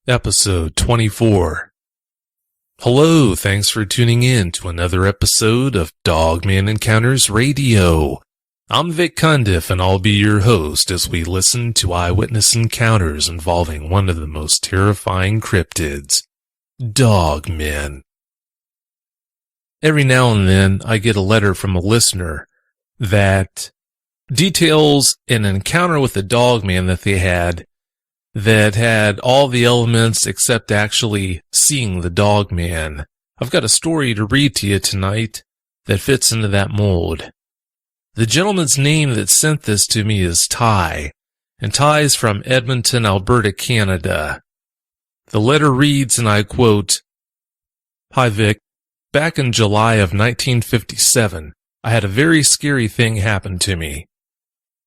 Episode 24. Hello, thanks for tuning in to another episode of Dogman Encounters Radio. I'm Vic Cundiff, and I'll be your host as we listen to eyewitness encounters involving one of the most terrifying cryptids, dogmen. Every now and then, I get a letter from a listener that details an encounter with a dogman that they had that had all the elements except actually seeing the dogman. I've got a story to read to you tonight that fits into that mold. The gentleman's name that sent this to me is Ty, and Ty's from Edmonton, Alberta, Canada. The letter reads, and I quote, "Hi Vic, back in July of 1957, I had a very scary thing happen to me.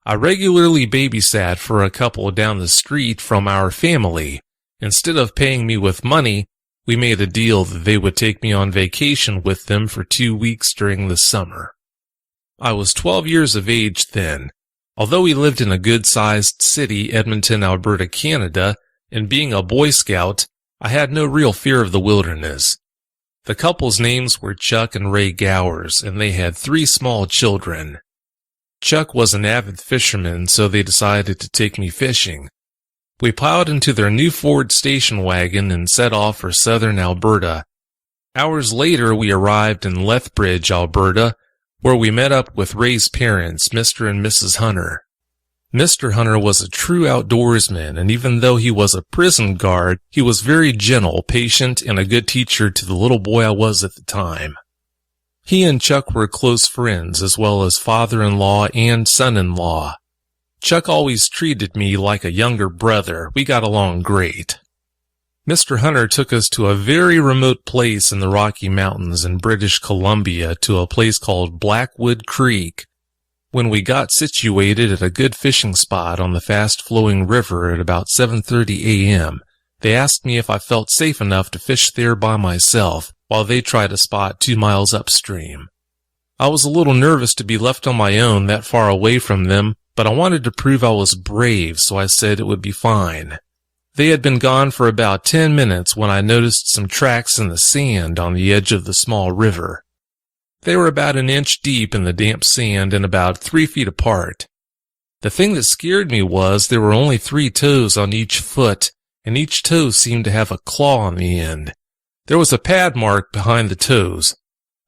I regularly babysat for a couple down the street from our family. Instead of paying me with money, we made a deal that they would take me on vacation with them for 2 weeks during the summer. I was 12 years of age then. Although we lived in a good-sized city, Edmonton, Alberta, Canada, and being a Boy Scout, I had no real fear of the wilderness. The couple's names were Chuck and Ray Gowers, and they had 3 small children. Chuck was an avid fisherman, so they decided to take me fishing. We piled into their new Ford station wagon and set off for southern Alberta. Hours later, we arrived in Lethbridge, Alberta, where we met up with Ray's parents, Mr. and Mrs. Hunter. Mr. Hunter was a true outdoorsman, and even though he was a prison guard, he was very gentle, patient, and a good teacher to the little boy I was at the time. He and Chuck were close friends, as well as father-in-law and son-in-law. Chuck always treated me like a younger brother. We got along great. Mr. Hunter took us to a very remote place in the Rocky Mountains in British Columbia to a place called Blackwood Creek. When we got situated at a good fishing spot on the fast-flowing river at about 7:30 a.m., they asked me if I felt safe enough to fish there by myself, while they tried a spot 2 miles upstream. I was a little nervous to be left on my own that far away from them, but I wanted to prove I was brave, so I said it would be fine. They had been gone for about 10 minutes when I noticed some tracks in the sand on the edge of the small river. They were about 1 inch deep in the damp sand and about 3 feet apart. The thing that scared me was there were only 3 toes on each foot, and each toe seemed to have a claw on the end. There was a pad mark behind the toes.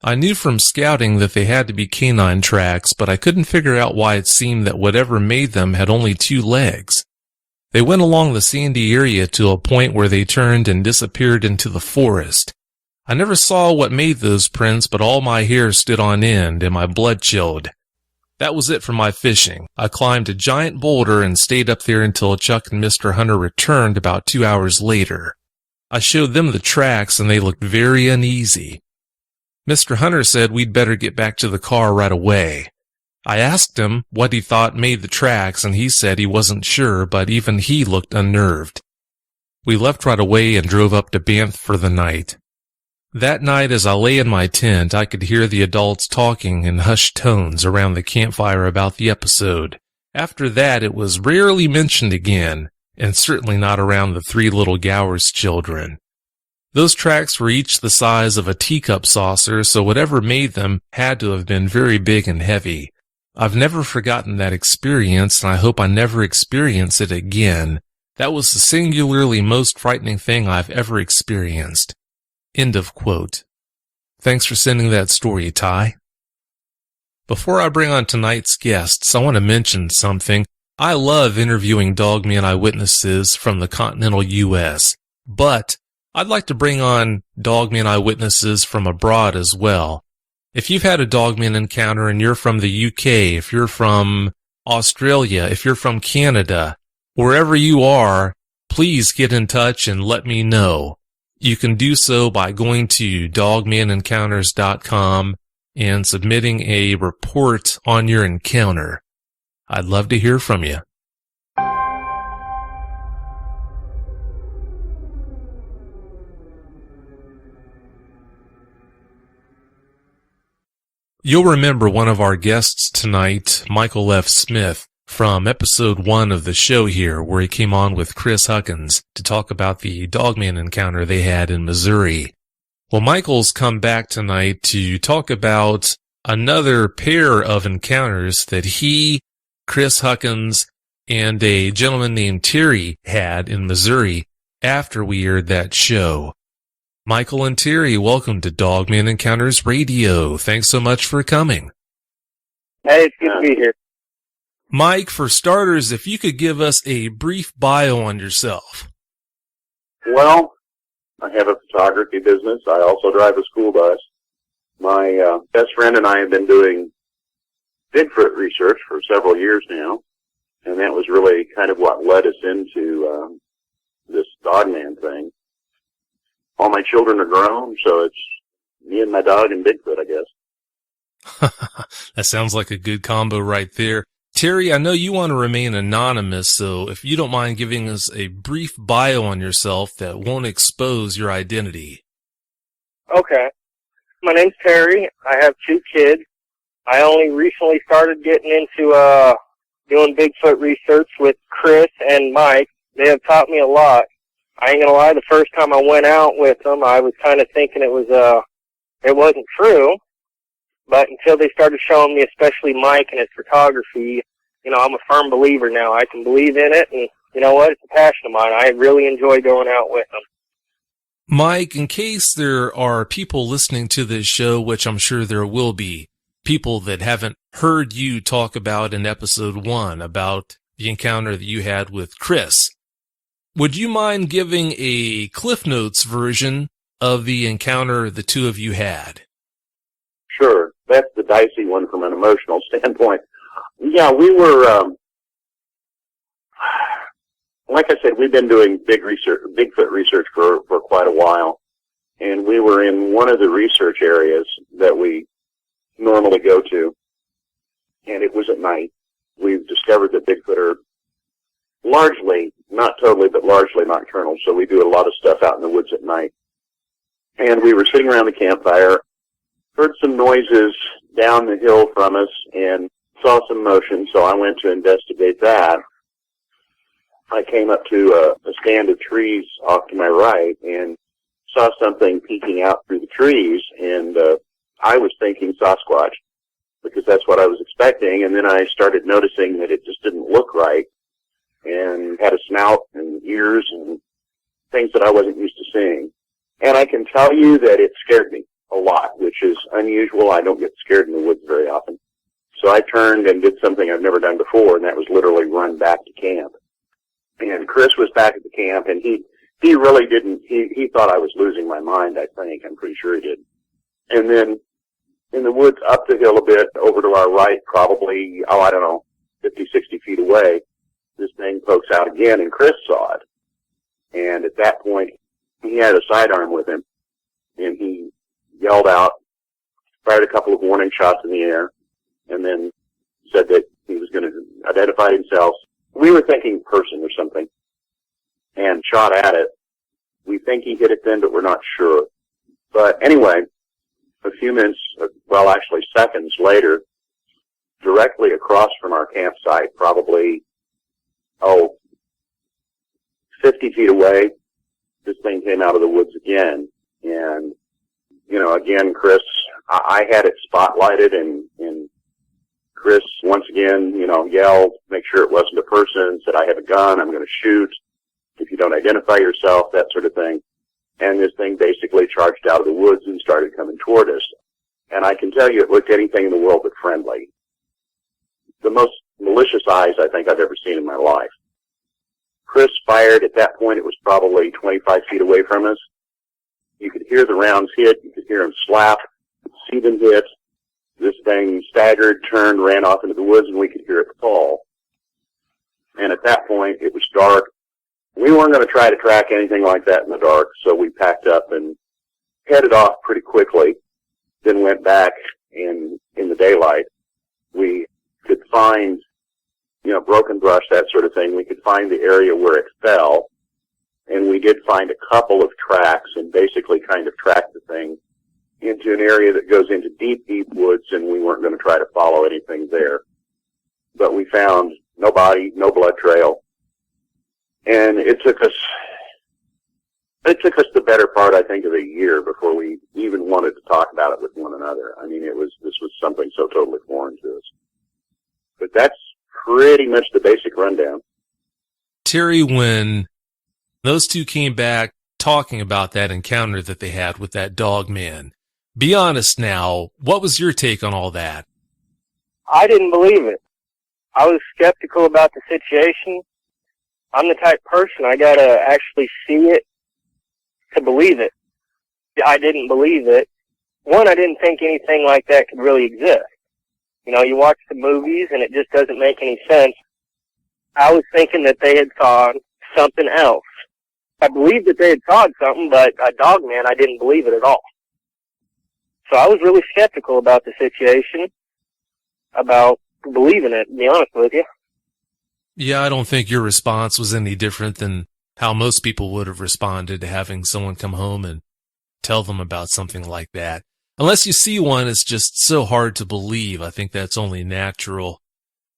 I knew from scouting that they had to be canine tracks, but I couldn't figure out why it seemed that whatever made them had only 2 legs. They went along the sandy area to a point where they turned and disappeared into the forest. I never saw what made those prints, but all my hair stood on end and my blood chilled. That was it for my fishing. I climbed a giant boulder and stayed up there until Chuck and Mr. Hunter returned about 2 hours later. I showed them the tracks, and they looked very uneasy. Mr. Hunter said we'd better get back to the car right away. I asked him what he thought made the tracks, and he said he wasn't sure, but even he looked unnerved. We left right away and drove up to Banff for the night. That night, as I lay in my tent, I could hear the adults talking in hushed tones around the campfire about the episode. After that, it was rarely mentioned again, and certainly not around the 3 little Gowers children. Those tracks were each the size of a teacup saucer, so whatever made them had to have been very big and heavy. I've never forgotten that experience, and I hope I never experience it again. That was the singularly most frightening thing I've ever experienced." End of quote. Thanks for sending that story, Ty. Before I bring on tonight's guests, I want to mention something. I love interviewing dogman eyewitnesses from the continental U.S., but I'd like to bring on dogman eyewitnesses from abroad as well. If you've had a dogman encounter and you're from the UK, if you're from Australia, if you're from Canada, wherever you are, please get in touch and let me know. You can do so by going to dogmanencounters.com and submitting a report on your encounter. I'd love to hear from you. You'll remember one of our guests tonight, Michael F. Smith, from episode 1 of the show here, where he came on with Kris Huckins to talk about the Dogman encounter they had in Missouri. Well, Michael's come back tonight to talk about another pair of encounters that he, Kris Huckins, and a gentleman named Terry had in Missouri after we aired that show. Michael and Terry, welcome to Dogman Encounters Radio. Thanks so much for coming. Hey, it's good to be here. Mike, for starters, if you could give us a brief bio on yourself. Well, I have a photography business. I also drive a school bus. My best friend and I have been doing Bigfoot research for several years now, and that was really kind of what led us into this Dogman thing. All my children are grown, so it's me and my dog and Bigfoot, I guess. That sounds like a good combo right there. Terry, I know you want to remain anonymous, so if you don't mind giving us a brief bio on yourself that won't expose your identity. Okay. My name's Terry. I have 2 kids. I only recently started getting into doing Bigfoot research with Kris and Mike. They have taught me a lot. I ain't gonna lie, the first time I went out with them, I was kind of thinking it wasn't true. But until they started showing me, especially Mike and his photography, I'm a firm believer now. I can believe in it, and you know what? It's a passion of mine. I really enjoy going out with them. Mike, in case there are people listening to this show, which I'm sure there will be, people that haven't heard you talk about in episode 1 about the encounter that you had with Kris, would you mind giving a Cliff Notes version of the encounter the 2 of you had? Sure. That's the dicey one from an emotional standpoint. Yeah, we were, like I said, we've been doing Bigfoot research for quite a while, and we were in one of the research areas that we normally go to, and it was at night. We've discovered that Bigfoot are largely, not totally, but largely nocturnal, so we do a lot of stuff out in the woods at night. And we were sitting around the campfire, heard some noises down the hill from us, and saw some motion, so I went to investigate that. I came up to a stand of trees off to my right and saw something peeking out through the trees, and I was thinking Sasquatch, because that's what I was expecting, and then I started noticing that it just didn't look right, and had a snout and ears and things that I wasn't used to seeing. And I can tell you that it scared me a lot, which is unusual. I don't get scared in the woods very often. So I turned and did something I've never done before, and that was literally run back to camp. And Kris was back at the camp, and he really didn't, he thought I was losing my mind, I think. I'm pretty sure he did. And then in the woods up the hill a bit, over to our right, probably, 50, 60 feet away, this thing pokes out again, and Kris saw it. And at that point, he had a sidearm with him, and he yelled out, fired a couple of warning shots in the air, and then said that he was going to identify himself. We were thinking person or something, and shot at it. We think he hit it then, but we're not sure. But anyway, a few minutes, actually seconds later, directly across from our campsite, probably, 50 feet away, this thing came out of the woods again. And, again, Kris, I had it spotlighted, and Kris, once again, yelled, make sure it wasn't a person, said, I have a gun, I'm going to shoot, if you don't identify yourself, that sort of thing. And this thing basically charged out of the woods and started coming toward us. And I can tell you it looked anything in the world but friendly. The most malicious eyes I think I've ever seen in my life. Kris fired. At that point, it was probably 25 feet away from us. You could hear the rounds hit. You could hear them slap, see them hit. This thing staggered, turned, ran off into the woods, and we could hear it fall. And at that point, it was dark. We weren't going to try to track anything like that in the dark, so we packed up and headed off pretty quickly, then went back in the daylight. We could find, broken brush, that sort of thing. We could find the area where it fell, and we did find a couple of tracks and basically kind of tracked the thing into an area that goes into deep, deep woods, and we weren't going to try to follow anything there. But we found no body, no blood trail. And it took us the better part, I think, of a year before we even wanted to talk about it with one another. I mean, this was something so totally foreign to us. But that's pretty much the basic rundown. Terry, when those two came back talking about that encounter that they had with that Dogman, be honest now, what was your take on all that? I didn't believe it. I was skeptical about the situation. I'm the type of person, I gotta actually see it to believe it. I didn't believe it. One, I didn't think anything like that could really exist. You know, you watch the movies and it just doesn't make any sense. I was thinking that they had saw something else. I believed that they had saw something, but a Dogman, I didn't believe it at all. So I was really skeptical about the situation, about believing it, to be honest with you. Yeah, I don't think your response was any different than how most people would have responded to having someone come home and tell them about something like that. Unless you see one, it's just so hard to believe. I think that's only natural.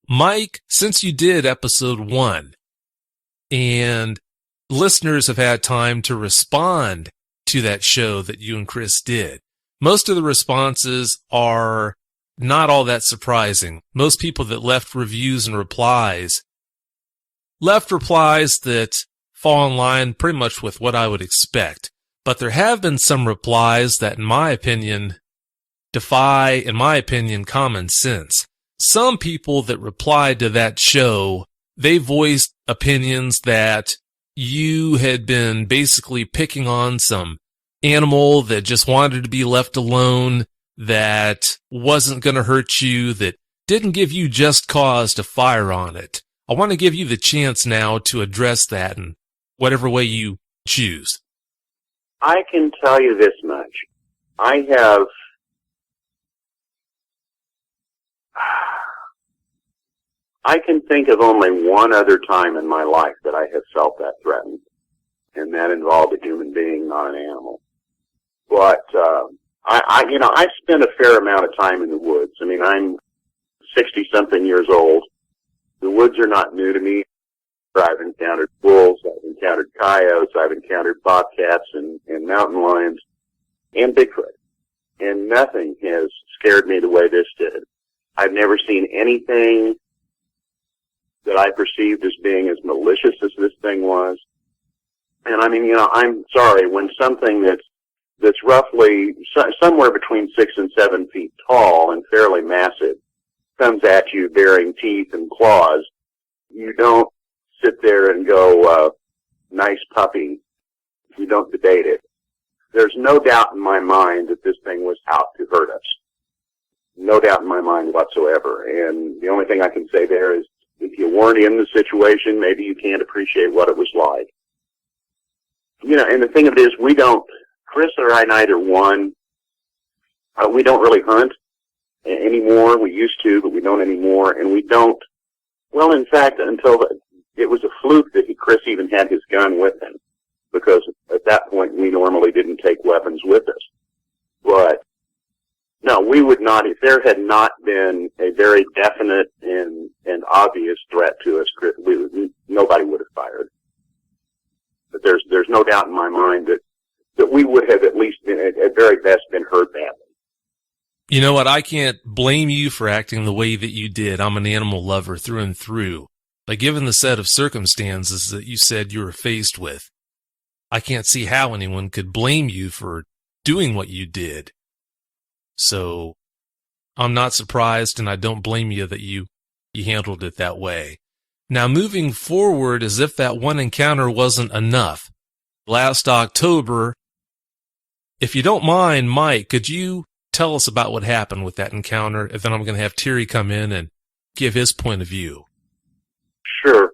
Mike, since you did episode 1, and listeners have had time to respond to that show that you and Kris did, most of the responses are not all that surprising. Most people that left reviews and replies left replies that fall in line pretty much with what I would expect. But there have been some replies that, in my opinion, defy, common sense. Some people that replied to that show, they voiced opinions that you had been basically picking on some animal that just wanted to be left alone, that wasn't going to hurt you, that didn't give you just cause to fire on it. I want to give you the chance now to address that in whatever way you choose. I can tell you this much. I can think of only one other time in my life that I have felt that threatened, and that involved a human being, not an animal. But I spent a fair amount of time in the woods. I mean, I'm 60-something years old. The woods are not new to me. I've encountered wolves, I've encountered coyotes, I've encountered bobcats and mountain lions and Bigfoot. And nothing has scared me the way this did. I've never seen anything that I perceived as being as malicious as this thing was. And I mean, I'm sorry, when something that's roughly somewhere between 6 and 7 feet tall and fairly massive comes at you bearing teeth and claws, you don't sit there and go, nice puppy. You don't debate it. There's no doubt in my mind that this thing was out to hurt us. No doubt in my mind whatsoever. And the only thing I can say there is, if you weren't in the situation, maybe you can't appreciate what it was like. You know, and the thing of it is, Kris or I neither one, we don't really hunt anymore. We used to, but we don't anymore. And we don't, well, in fact, it was a fluke that Kris even had his gun with him, because at that point we normally didn't take weapons with us. But no, we would not, if there had not been a very definite and obvious threat to us, nobody would have fired. But there's no doubt in my mind that we would have at least been, at very best, been hurt badly. You know what? I can't blame you for acting the way that you did. I'm an animal lover through and through. But given the set of circumstances that you said you were faced with, I can't see how anyone could blame you for doing what you did. So I'm not surprised, and I don't blame you that you handled it that way. Now, moving forward, as if that one encounter wasn't enough, last October, if you don't mind, Mike, could you tell us about what happened with that encounter? And then I'm going to have Terry come in and give his point of view. Sure.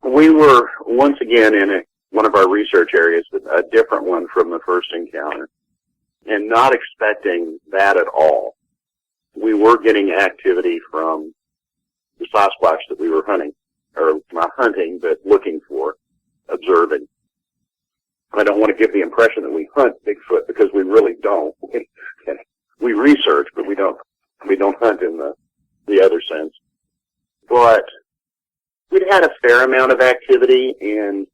We were once again in one of our research areas, a different one from the first encounter, and not expecting that at all. We were getting activity from the Sasquatch that we were hunting, or not hunting, but looking for, observing. I don't want to give the impression that we hunt Bigfoot, because we really don't. We research, but we don't hunt in the other sense. But amount of activity, and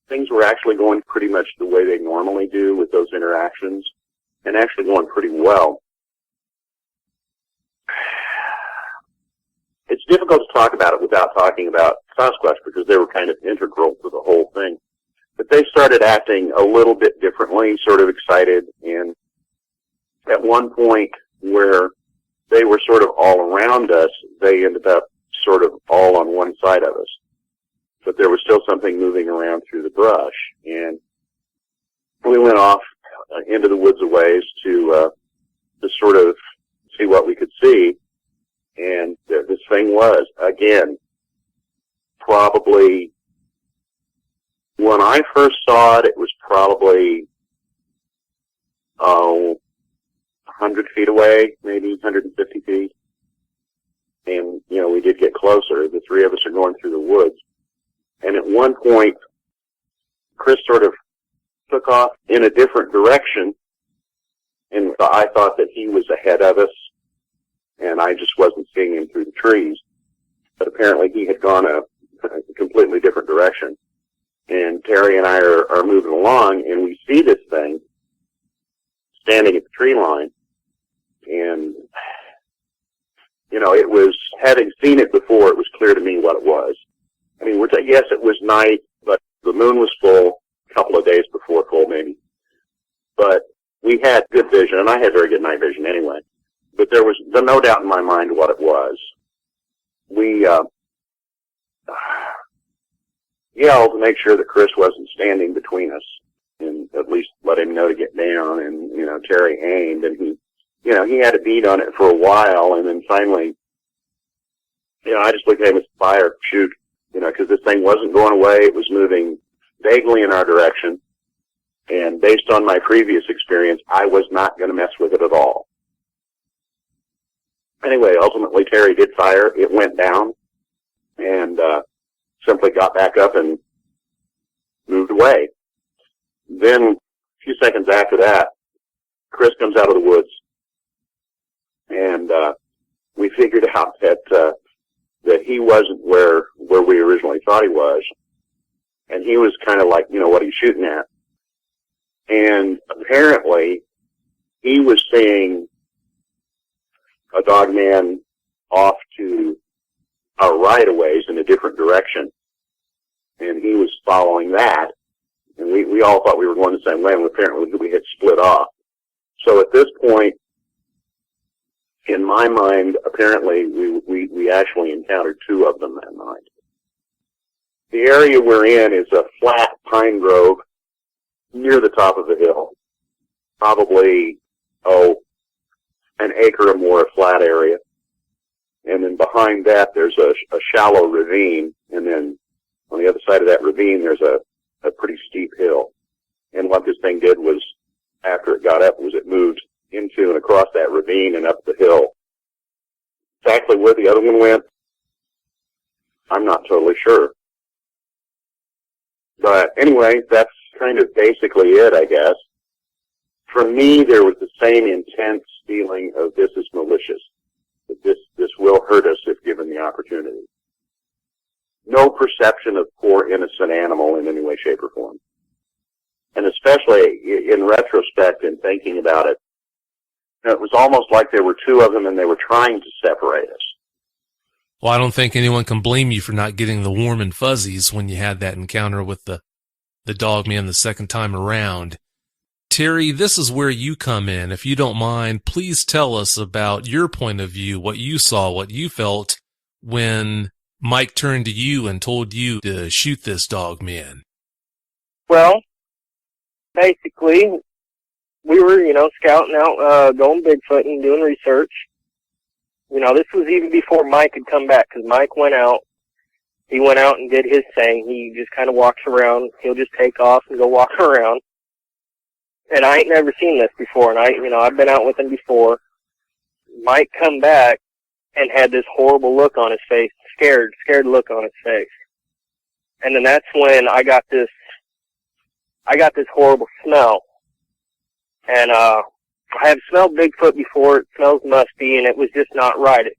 things were actually going pretty much the way they normally do with those interactions, and actually going pretty well. It's difficult to talk about it without talking about Sasquatch, because they were kind of integral to the whole thing. But they started acting a little bit differently, sort of excited, and at one point where they were sort of all around us, they ended up sort of all on one side of us. But there was still something moving around through the brush, and we went off into the woods a ways to sort of see what we could see. And this thing was, again, probably, when I first saw it, it was probably, 100 feet away, maybe 150 feet. And, you know, we did get closer. The three of us are going through the woods. And at one point, Kris sort of took off in a different direction, and I thought that he was ahead of us, and I just wasn't seeing him through the trees. But apparently he had gone a completely different direction. And Terry and I are moving along, and we see this thing standing at the tree line. And, you know, it was, having seen it before, it was clear to me what it was. I mean, yes, it was night, but the moon was full a couple of days before full maybe. But we had good vision, and I had very good night vision anyway. But there was no doubt in my mind what it was. We yelled to make sure that Kris wasn't standing between us, and at least let him know to get down. And, you know, Terry aimed, and he had a bead on it for a while, and then finally, you know, I just looked at him as fire, shoot, you know, because this thing wasn't going away. It was moving vaguely in our direction. And based on my previous experience, I was not going to mess with it at all. Anyway, ultimately, Terry did fire. It went down, and simply got back up and moved away. Then, a few seconds after that, Kris comes out of the woods, and we figured out that he wasn't where we originally thought he was, and he was kind of like, you know, what are you shooting at? And apparently, he was seeing a Dogman off to our right-of-ways in a different direction, and he was following that, and we all thought we were going the same way, and apparently we had split off. So at this point, in my mind, apparently we actually encountered two of them that night. The area we're in is a flat pine grove near the top of the hill, probably, an acre or more of flat area. And then behind that, there's a shallow ravine, and then on the other side of that ravine, there's a pretty steep hill. And what this thing did was, after it got up, was it moved into and across that ravine and up the hill. Exactly where the other one went, I'm not totally sure. But anyway, that's kind of basically it, I guess. For me, there was the same intense feeling of this is malicious, that this will hurt us if given the opportunity. No perception of poor innocent animal in any way, shape, or form. And especially in retrospect and thinking about it, it was almost like there were two of them and they were trying to separate us. Well, I don't think anyone can blame you for not getting the warm and fuzzies when you had that encounter with the Dogman the second time around. Terry, this is where you come in. If you don't mind, please tell us about your point of view, what you saw, what you felt when Mike turned to you and told you to shoot this Dogman. Well, basically, we were, scouting out, going Bigfooting, doing research. This was even before Mike had come back, because Mike went out. He went out and did his thing. He just kind of walks around. He'll just take off and go walk around. And I ain't never seen this before, and I've been out with him before. Mike come back and had this horrible look on his face, scared look on his face. And then that's when I got this horrible smell. And, I have smelled Bigfoot before. It smells musty, and it was just not right. It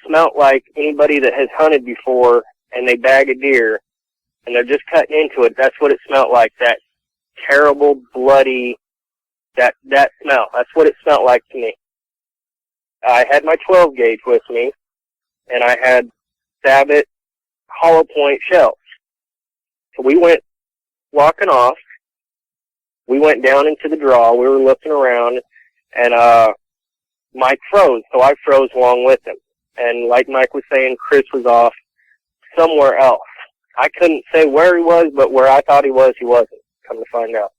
smelled like anybody that has hunted before and they bag a deer, and they're just cutting into it. That's what it smelled like, that terrible, bloody, that smell. That's what it smelled like to me. I had my 12 gauge with me, and I had Sabot hollow point shells. So we went walking off. We went down into the draw. We were looking around, and Mike froze, so I froze along with him. And like Mike was saying, Kris was off somewhere else. I couldn't say where he was, but where I thought he wasn't, come to find out.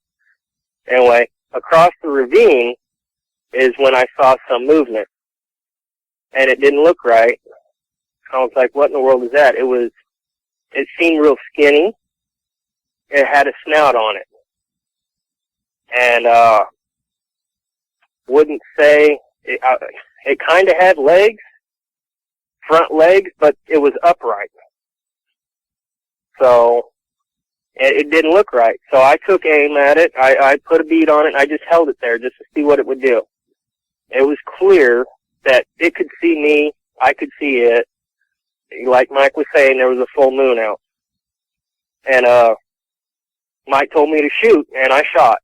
Anyway, across the ravine is when I saw some movement. And it didn't look right. I was like, what in the world is that? It seemed real skinny. It had a snout on it. And, wouldn't say, it kind of had legs, front legs, but it was upright. So, it didn't look right. So I took aim at it. I put a bead on it, and I just held it there just to see what it would do. It was clear that it could see me, I could see it. Like Mike was saying, there was a full moon out. And, Mike told me to shoot, and I shot.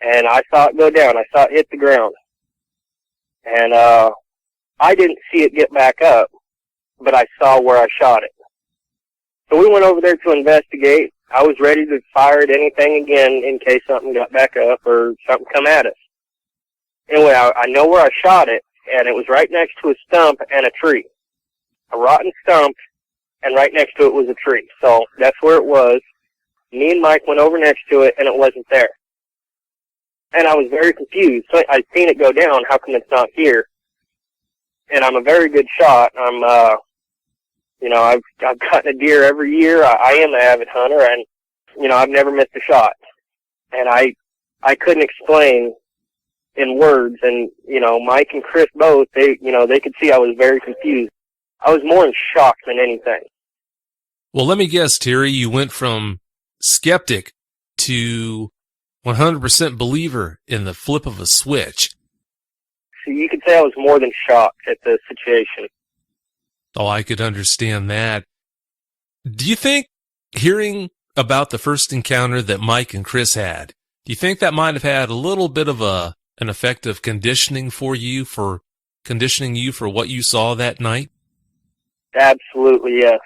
And I saw it go down. I saw it hit the ground. And, I didn't see it get back up, but I saw where I shot it. So we went over there to investigate. I was ready to fire at anything again in case something got back up or something come at us. Anyway, I know where I shot it, and it was right next to a stump and a tree. A rotten stump, and right next to it was a tree. So that's where it was. Me and Mike went over next to it, and it wasn't there. And I was very confused. So I'd seen it go down. How come it's not here? And I'm a very good shot. I've gotten a deer every year. I am an avid hunter, and, I've never missed a shot. And I couldn't explain in words, and, Mike and Kris both, they could see I was very confused. I was more in shock than anything. Well, let me guess, Terry, you went from skeptic to 100% believer in the flip of a switch. So you could say I was more than shocked at the situation. Oh, I could understand that. Do you think hearing about the first encounter that Mike and Kris had, do you think that might have had a little bit of an effect of conditioning you for what you saw that night? Absolutely, yes.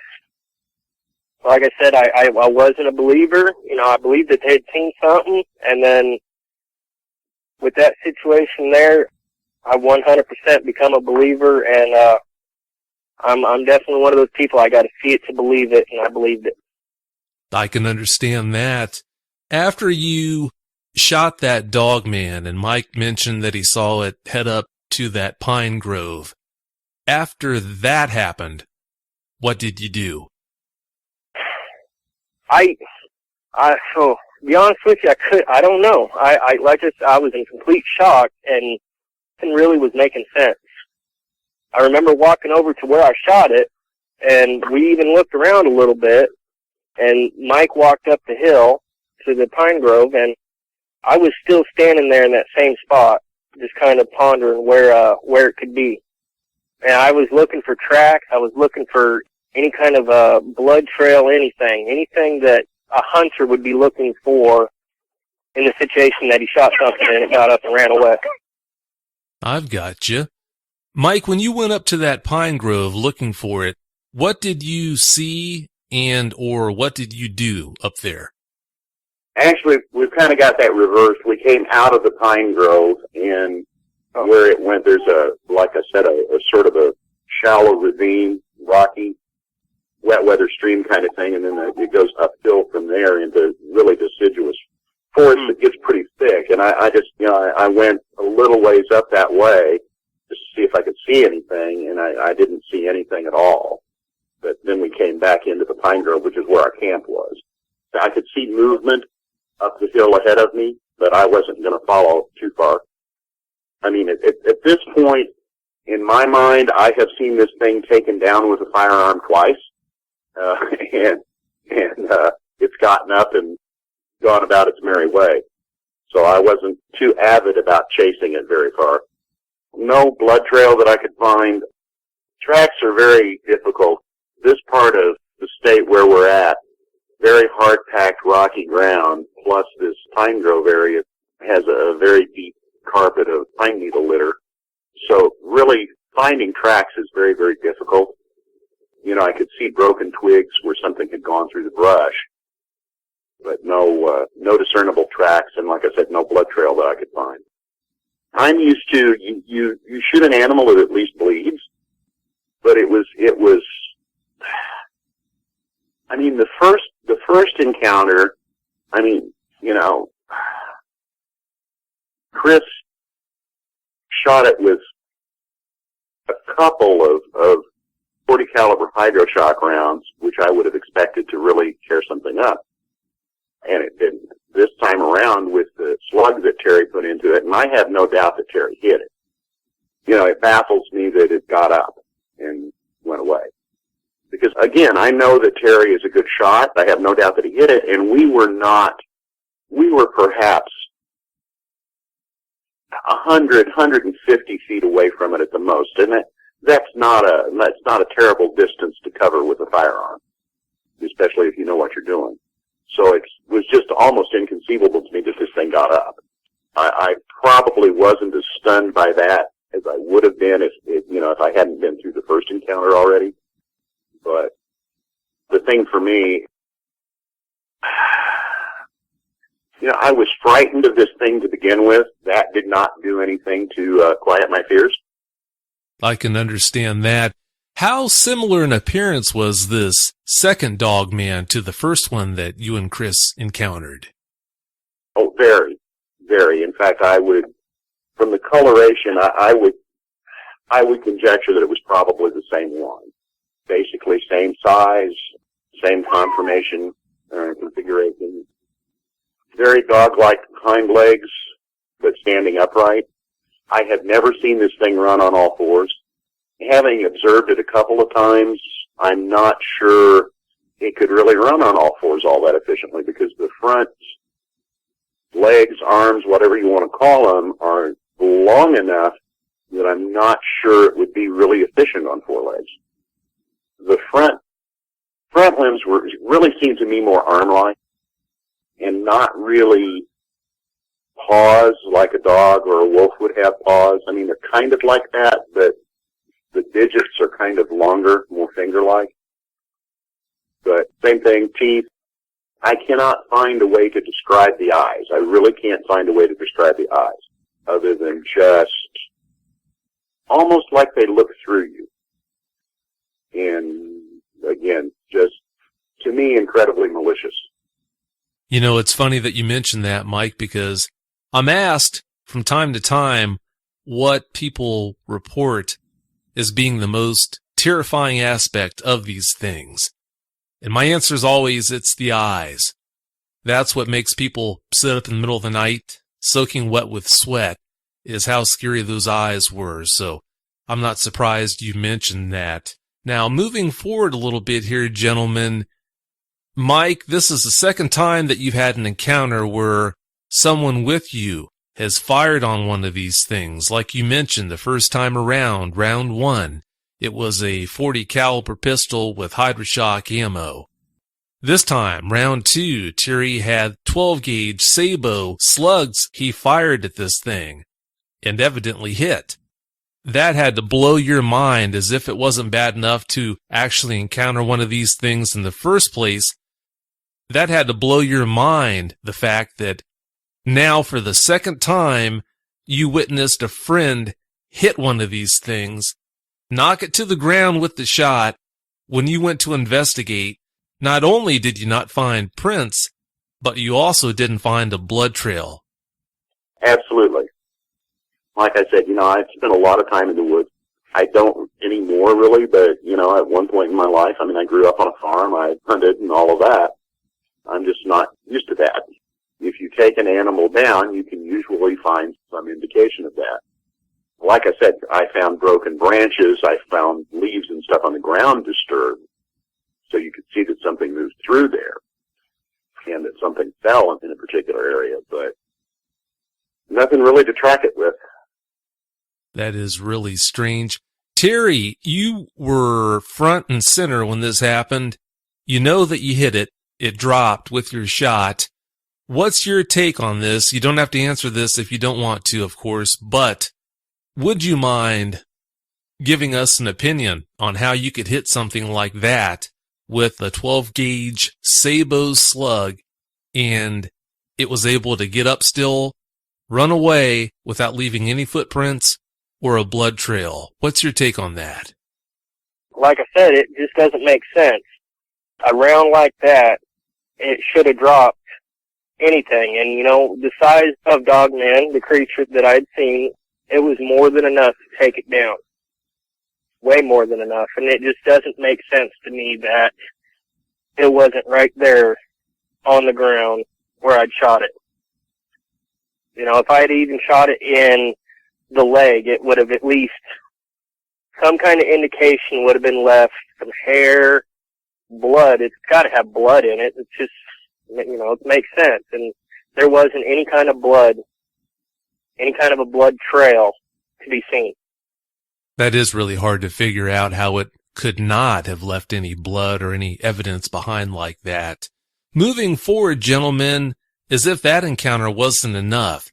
Like I said, I wasn't a believer. I believed that they had seen something, and then with that situation there, I 100% become a believer, and I'm definitely one of those people. I got to see it to believe it, and I believed it. I can understand that. After you shot that Dogman, and Mike mentioned that he saw it head up to that pine grove, after that happened, what did you do? So, to be honest with you, I don't know. I was in complete shock, and nothing really was making sense. I remember walking over to where I shot it, and we even looked around a little bit, and Mike walked up the hill to the pine grove, and I was still standing there in that same spot, just kind of pondering where it could be. And I was looking for tracks. I was looking for any kind of blood trail, anything that a hunter would be looking for in the situation that he shot something and it got up and ran away. I've got you. Mike, when you went up to that pine grove looking for it, what did you see or what did you do up there? Actually, we've kind of got that reversed. We came out of the pine grove, and where it went, there's like I said, a sort of a shallow ravine, rocky, wet weather stream kind of thing, and then it goes uphill from there into really deciduous forest that gets pretty thick. And I just, I went a little ways up that way just to see if I could see anything, and I didn't see anything at all. But then we came back into the pine grove, which is where our camp was. I could see movement up the hill ahead of me, but I wasn't going to follow too far. I mean, at this point, in my mind, I have seen this thing taken down with a firearm twice, and it's gotten up and gone about its merry way. So I wasn't too avid about chasing it very far. No blood trail that I could find. Tracks are very difficult this part of the state where we're at, very hard-packed rocky ground, plus this pine grove area has a very deep carpet of pine needle litter. So really finding tracks is very, very difficult. You know, I could see broken twigs where something had gone through the brush, but no discernible tracks, and like I said, no blood trail that I could find. I'm used to, you shoot an animal that at least bleeds, but it was, I mean, the first encounter, I mean, you know, Kris shot it with a couple of 40 caliber hydroshock rounds, which I would have expected to really tear something up. And it didn't. This time around with the slug that Terry put into it, and I have no doubt that Terry hit it. You know, it baffles me that it got up and went away. Because again, I know that Terry is a good shot. I have no doubt that he hit it, and we were perhaps 100, 150 feet away from it at the most. And that's not a terrible distance to cover with a firearm, especially if you know what you're doing. So it was just almost inconceivable to me that this thing got up. I probably wasn't as stunned by that as I would have been if I hadn't been through the first encounter already. But the thing for me, you know, I was frightened of this thing to begin with. That did not do anything to quiet my fears. I can understand that. How similar in appearance was this second Dogman to the first one that you and Kris encountered? Oh, very, very. In fact, from the coloration, I would conjecture that it was probably the same one. Basically, same size, same conformation, configuration. Very dog-like hind legs, but standing upright. I have never seen this thing run on all fours. Having observed it a couple of times, I'm not sure it could really run on all fours all that efficiently, because the front legs, arms, whatever you want to call them, are long enough that I'm not sure it would be really efficient on four legs. The front limbs really seemed to me more arm-like and not really paws like a dog or a wolf would have paws. I mean, they're kind of like that, but the digits are kind of longer, more finger-like. But same thing, teeth. I cannot find a way to describe the eyes. I really can't find a way to describe the eyes other than just almost like they look through you. And again, just to me, incredibly malicious. You know, it's funny that you mentioned that, Mike, because I'm asked from time to time what people report as being the most terrifying aspect of these things. And my answer is always, it's the eyes. That's what makes people sit up in the middle of the night, soaking wet with sweat, is how scary those eyes were. So I'm not surprised you mentioned that. Now, moving forward a little bit here, gentlemen, Mike, this is the second time that you've had an encounter where someone with you has fired on one of these things. Like you mentioned, the first time around, round one, it was a 40 caliber pistol with hydroshock ammo. This time, round two, Terry had 12 gauge Sabo slugs he fired at this thing and evidently hit. That had to blow your mind, as if it wasn't bad enough to actually encounter one of these things in the first place. That had to blow your mind, the fact that now for the second time you witnessed a friend hit one of these things, knock it to the ground with the shot. When you went to investigate, not only did you not find prints, but you also didn't find a blood trail. Absolutely. Like I said, I've spent a lot of time in the woods. I don't anymore really, but, at one point in my life, I grew up on a farm, I hunted and all of that. I'm just not used to that. If you take an animal down, you can usually find some indication of that. Like I said, I found broken branches, I found leaves and stuff on the ground disturbed, so you could see that something moved through there and that something fell in a particular area, but nothing really to track it with. That is really strange. Terry, you were front and center when this happened. You know that you hit it. It dropped with your shot. What's your take on this? You don't have to answer this if you don't want to, of course, but would you mind giving us an opinion on how you could hit something like that with a 12-gauge Sabo slug and it was able to get up still, run away without leaving any footprints or a blood trail? What's your take on that? Like I said, it just doesn't make sense. A round like that, it should have dropped anything. And, you know, the size of Dogman, the creature that I'd seen, it was more than enough to take it down. Way more than enough. And it just doesn't make sense to me that it wasn't right there on the ground where I'd shot it. You know, if I had even shot it in the leg, it would have at least, some kind of indication would have been left, some hair, blood. It's got to have blood in it. It's just, you know, it makes sense. And there wasn't any kind of blood, any kind of a blood trail to be seen. That is really hard to figure out how it could not have left any blood or any evidence behind like that. Moving forward, gentlemen, as if that encounter wasn't enough,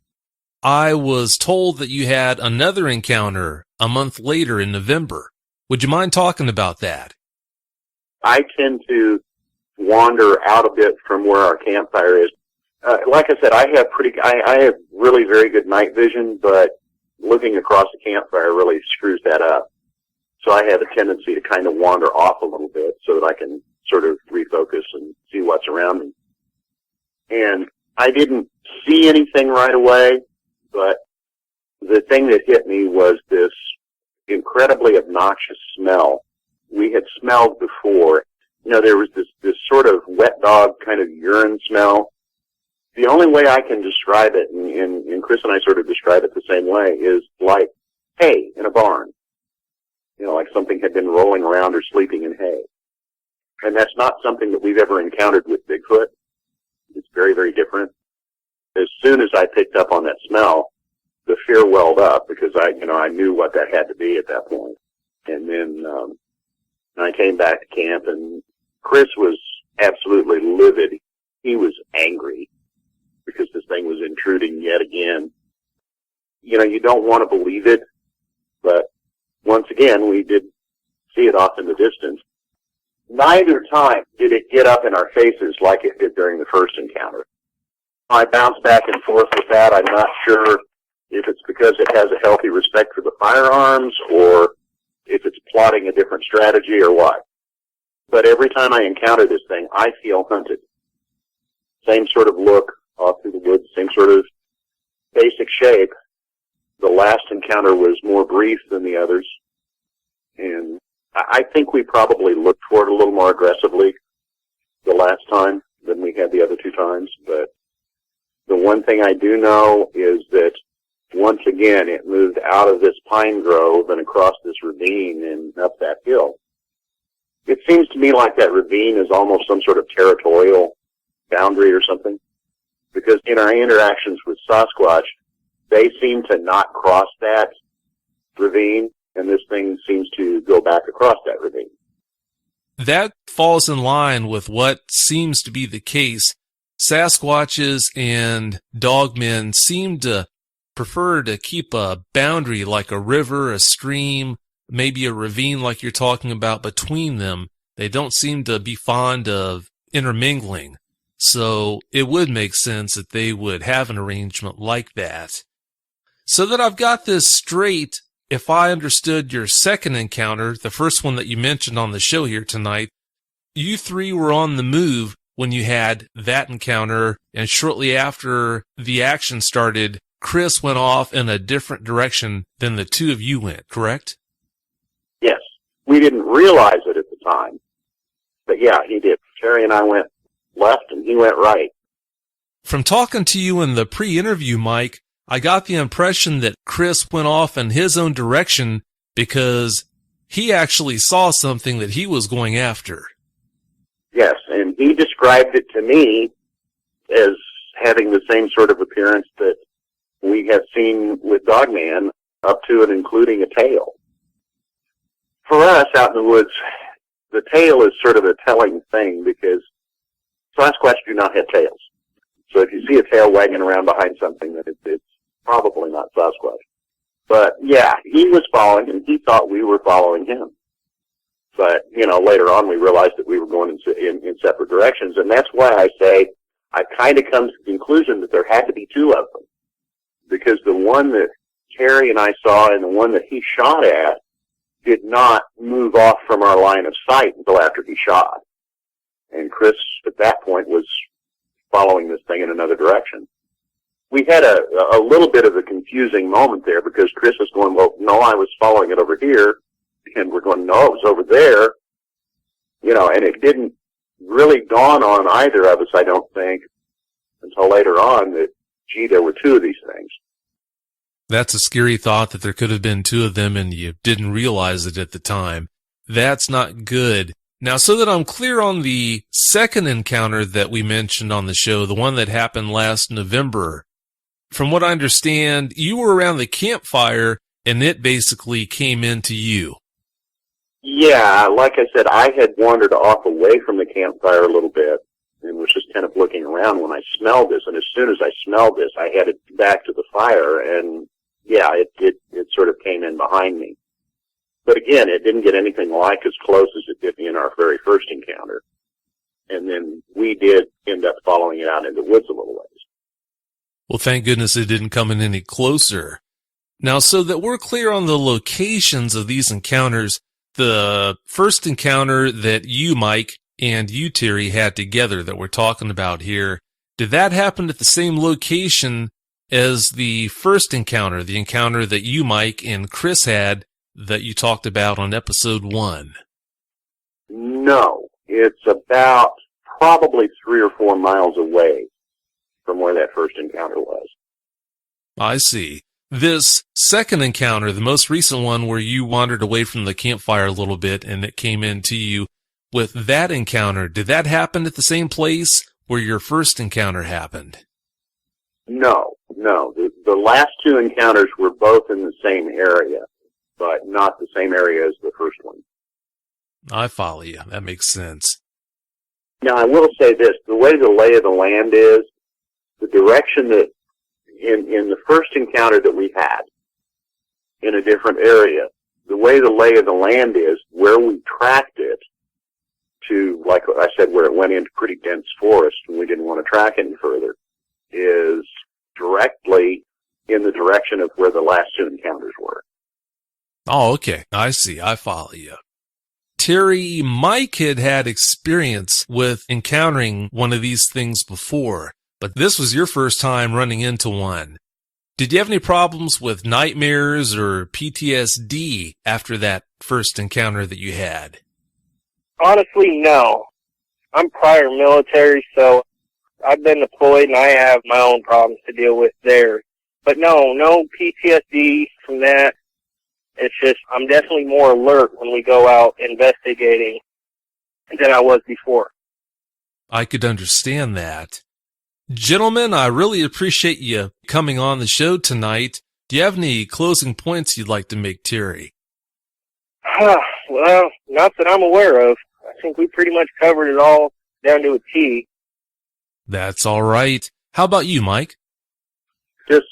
I was told that you had another encounter a month later in November. Would you mind talking about that? I tend to wander out a bit from where our campfire is. Like I said, I have really very good night vision, but looking across the campfire really screws that up. So I have a tendency to kind of wander off a little bit so that I can sort of refocus and see what's around me. And I didn't see anything right away, but the thing that hit me was this incredibly obnoxious smell. We had smelled before. You know, there was this sort of wet dog kind of urine smell. The only way I can describe it, and Kris and I sort of describe it the same way, is like hay in a barn. You know, like something had been rolling around or sleeping in hay. And that's not something that we've ever encountered with Bigfoot. It's very, very different. As soon as I picked up on that smell, the fear welled up because I knew what that had to be at that point. And then I came back to camp, and Kris was absolutely livid. He was angry because this thing was intruding yet again. You know, you don't want to believe it, but once again, we did see it off in the distance. Neither time did it get up in our faces like it did during the first encounter. I bounce back and forth with that. I'm not sure if it's because it has a healthy respect for the firearms or if it's plotting a different strategy or what. But every time I encounter this thing, I feel hunted. Same sort of look off through the woods, same sort of basic shape. The last encounter was more brief than the others. And I think we probably looked for it a little more aggressively the last time than we had the other two times. But the one thing I do know is that once again it moved out of this pine grove and across this ravine and up that hill. It seems to me like that ravine is almost some sort of territorial boundary or something. Because in our interactions with Sasquatch, they seem to not cross that ravine, and this thing seems to go back across that ravine. That falls in line with what seems to be the case. Sasquatches and dogmen seem to prefer to keep a boundary like a river, a stream, maybe a ravine like you're talking about between them. They don't seem to be fond of intermingling. So it would make sense that they would have an arrangement like that. So that I've got this straight, if I understood your second encounter, the first one that you mentioned on the show here tonight, you three were on the move when you had that encounter, and shortly after the action started, Kris went off in a different direction than the two of you went, correct? Yes. We didn't realize it at the time, but yeah, he did. Terry and I went left and he went right. From talking to you in the pre-interview, Mike, I got the impression that Kris went off in his own direction because he actually saw something that he was going after. Yes, and he described it to me as having the same sort of appearance that we have seen with Dogman, up to and including a tail. for us out in the woods, the tail is sort of a telling thing because Sasquatch do not have tails. So if you see a tail wagging around behind something, then it's probably not Sasquatch. But yeah, he was following, and he thought we were following him. But, later on we realized that we were going in separate directions, and that's why I say I kind of come to the conclusion that there had to be two of them. Because the one that Terry and I saw and the one that he shot at did not move off from our line of sight until after he shot. And Kris, at that point, was following this thing in another direction. We had a little bit of a confusing moment there because Kris was going, well, no, I was following it over here. And we're going, no, it was over there. And it didn't really dawn on either of us, I don't think, until later on that, gee, there were two of these things. That's a scary thought that there could have been two of them and you didn't realize it at the time. That's not good. Now, so that I'm clear on the second encounter that we mentioned on the show, the one that happened last November, from what I understand, you were around the campfire and it basically came into you. Yeah, like I said, I had wandered off away from the campfire a little bit and was just kind of looking around when I smelled this. And as soon as I smelled this, I headed back to the fire, and yeah, it sort of came in behind me. But again, it didn't get anything like as close as it did in our very first encounter. And then we did end up following it out into the woods a little ways. Well, thank goodness it didn't come in any closer. Now, so that we're clear on the locations of these encounters, the first encounter that you, Mike, and you, Terry, had together that we're talking about here, did that happen at the same location as the first encounter, the encounter that you, Mike, and Kris had that you talked about on episode 1? No, it's about probably 3 or 4 miles away from where that first encounter was. I see. This second encounter, the most recent one where you wandered away from the campfire a little bit and it came into you, with that encounter, did that happen at the same place where your first encounter happened? No. The last two encounters were both in the same area, but not the same area as the first one. I follow you. That makes sense. Now, I will say this. The way the lay of the land is, the direction that in the first encounter that we had in a different area, the way the lay of the land is, where we tracked it to, like I said, where it went into pretty dense forest and we didn't want to track any further, is directly in the direction of where the last two encounters were. Oh, okay. I see. I follow you. Terry, Mike had experience with encountering one of these things before, but this was your first time running into one. Did you have any problems with nightmares or PTSD after that first encounter that you had? Honestly, no. I'm prior military, so I've been deployed and I have my own problems to deal with there. But no PTSD from that. It's just, I'm definitely more alert when we go out investigating than I was before. I could understand that. Gentlemen, I really appreciate you coming on the show tonight. Do you have any closing points you'd like to make, Terry? Well, not that I'm aware of. I think we pretty much covered it all down to a T. That's all right. How about you, Mike? Just,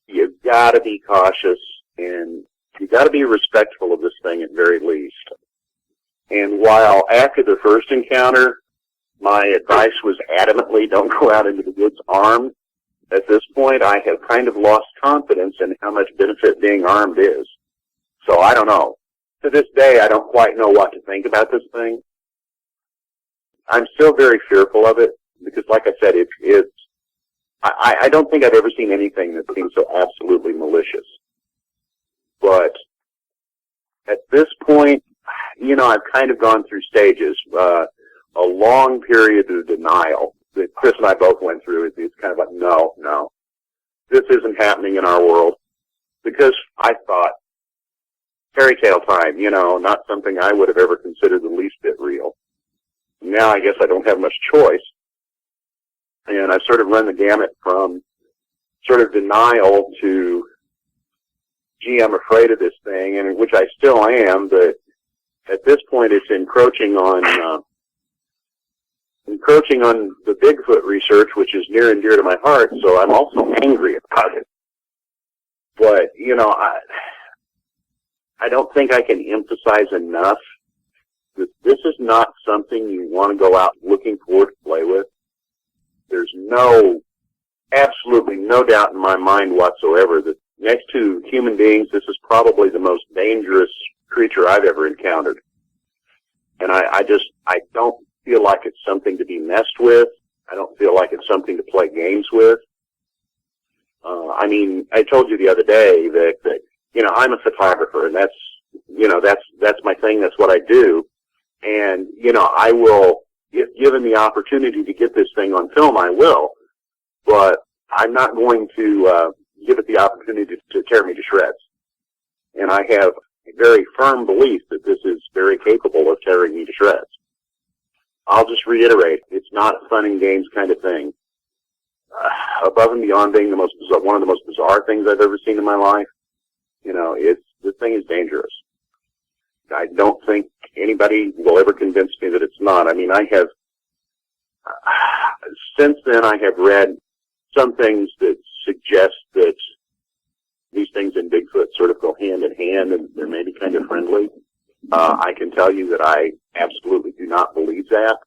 you've got to be cautious and you've got to be respectful of this thing at very least. And while after the first encounter, my advice was adamantly don't go out into the woods armed, at this point I have kind of lost confidence in how much benefit being armed is. So I don't know. To this day, I don't quite know what to think about this thing. I'm still very fearful of it because, like I said, I don't think I've ever seen anything that seems so absolutely malicious. But at this point, I've kind of gone through stages. A long period of denial that Kris and I both went through. It's kind of like, no, this isn't happening in our world. Because I thought, fairy tale time, not something I would have ever considered the least bit real. Now I guess I don't have much choice. And I've sort of run the gamut from sort of denial to gee, I'm afraid of this thing, and which I still am, but at this point it's encroaching on the Bigfoot research, which is near and dear to my heart, so I'm also angry about it. But, you know, I don't think I can emphasize enough that this is not something you want to go out looking for to play with. There's absolutely no doubt in my mind whatsoever that next to human beings, this is probably the most dangerous creature I've ever encountered. And I don't feel like it's something to be messed with. I don't feel like it's something to play games with. I mean, I told you the other day that you know, I'm a photographer, and that's my thing. That's what I do. And, you know, I will, if given the opportunity to get this thing on film, I will. But I'm not going to give it the opportunity to tear me to shreds. And I have a very firm belief that this is very capable of tearing me to shreds. I'll just reiterate, it's not a fun and games kind of thing. Above and beyond being one of the most bizarre things I've ever seen in my life, you know, this thing is dangerous. I don't think anybody will ever convince me that it's not. I mean, since then I have read some things that suggest that these things in Bigfoot sort of go hand in hand and they're maybe kind of friendly. I can tell you that I absolutely do not believe that.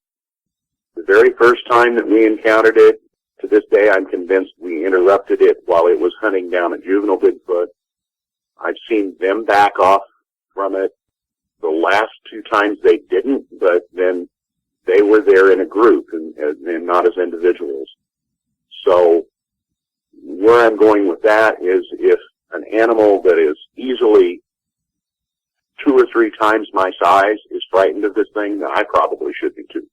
The very first time that we encountered it, to this day I'm convinced we interrupted it while it was hunting down a juvenile Bigfoot. I've seen them back off from it. The last two times they didn't, but then they were there in a group and not as individuals. So where I'm going with that is if an animal that is easily 2 or 3 times my size is frightened of this thing, then I probably should be too.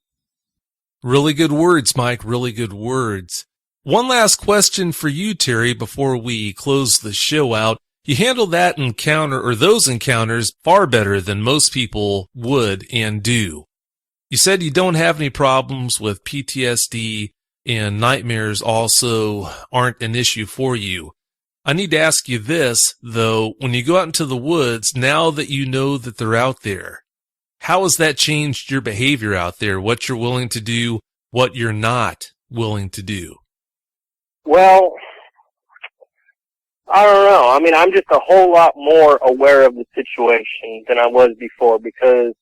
Really good words, Mike. Really good words. One last question for you, Terry, before we close the show out. You handle that encounter or those encounters far better than most people would and do. You said you don't have any problems with PTSD and nightmares also aren't an issue for you. I need to ask you this, though. When you go out into the woods, now that you know that they're out there, how has that changed your behavior out there? What you're willing to do, what you're not willing to do? Well, I don't know. I mean, I'm just a whole lot more aware of the situation than I was before, because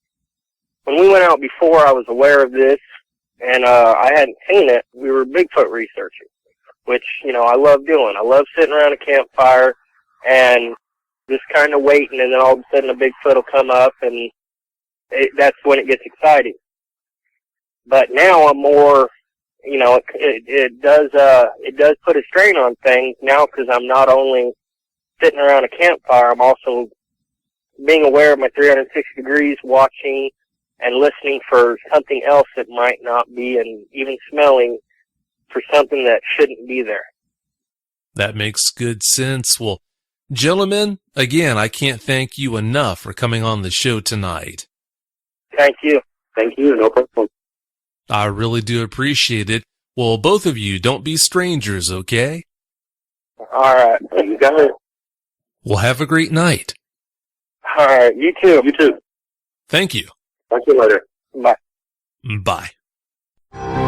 when we went out before, I was aware of this, and I hadn't seen it. We were Bigfoot researchers, which, you know, I love doing. I love sitting around a campfire and just kind of waiting, and then all of a sudden a Bigfoot will come up, and that's when it gets exciting. But now I'm more, you know, it does put a strain on things now, because I'm not only sitting around a campfire, I'm also being aware of my 360 degrees, watching and listening for something else that might not be, and even smelling for something that shouldn't be there. That makes good sense. Well, gentlemen, again, I can't thank you enough for coming on the show tonight. Thank you. Thank you. No problem. I really do appreciate it. Well, both of you, don't be strangers, okay? All right. You got it. Well, have a great night. All right. You too. You too. Thank you. Talk to you later. Bye. Bye.